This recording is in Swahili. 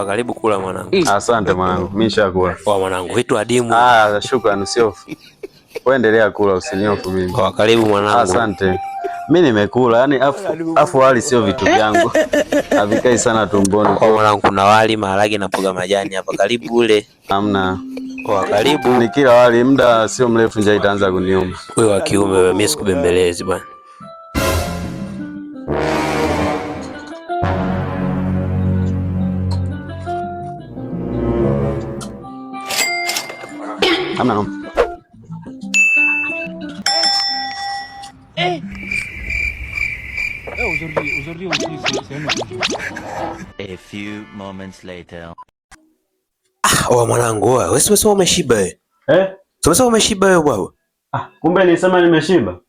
Karibu kula mwanangu. Asante mwanangu, mimi nishakula. Kwa mwanangu, vitu adimu. Shukrani, usiofu. Wewe endelea kula, usiniofu mimi. Karibu mwanangu. Asante. Mimi nimekula, yani afu wali sio vitu vyangu. Havikai sana tumboni. Kwa mwanangu, kuna wali, maharage na mboga majani hapa. Karibu ule. Hamna. Karibu. Nikila wali muda sio mrefu njaa itaanza kuniuma. Wewe wa kiume wewe, mimi sikubembelezi bwana. Hamna. A few moments later. Mwanangu, wewe umeshiba wewe. Umesema umeshiba wewe bwana. Kumbe nilisema nimeshiba.